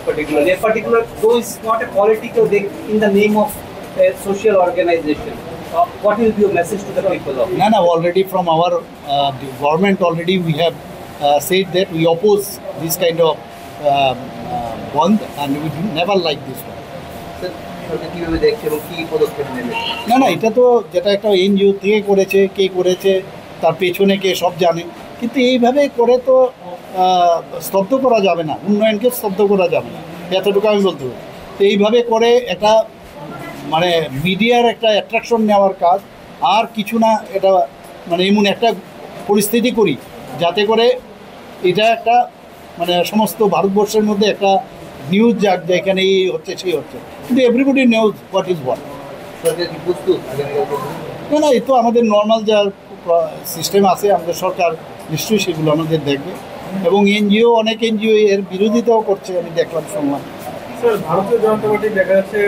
particularly. A particular, though it's not a political, they in the name of a social organization. What will be your message to the people of? No, already from our the government already we have said that we oppose this kind of bond and we do never like this one. কিভাবে দেখছে এবং কি পদক্ষেপ নেবে? না এটা তো যেটা একটা এনজিও থেকে করেছে, কে করেছে তার পেছনে কে সব জানে, কিন্তু এইভাবে করে তো স্তব্ধ করা যাবে না, উন্নয়নকে স্তব্ধ করা যাবে না, এতটুকু আমি বলতে পারি। তো এইভাবে করে একটা মানে মিডিয়ার একটা অ্যাট্রাকশন নেওয়ার কাজ আর কিছু না, এটা মানে এমন একটা পরিস্থিতি করি যাতে করে এটা একটা মানে সমস্ত ভারতবর্ষের মধ্যে একটা নিউজ যাক যে এখানে এই হচ্ছে সেই হচ্ছে, কিন্তু everybody news what is what. সরকার কি প্রস্তুত? না এই তো আমাদের নর্মাল যা সিস্টেম আছে আমাদের সরকার নিশ্চয়ই সেগুলো আমাদের দেখবে, এবং এনজিও অনেক এনজিও এর বিরোধিতাও করছে, আমি দেখলাম শুনলাম। স্যার ভারতীয় জনতা পার্টি দেখা যাচ্ছে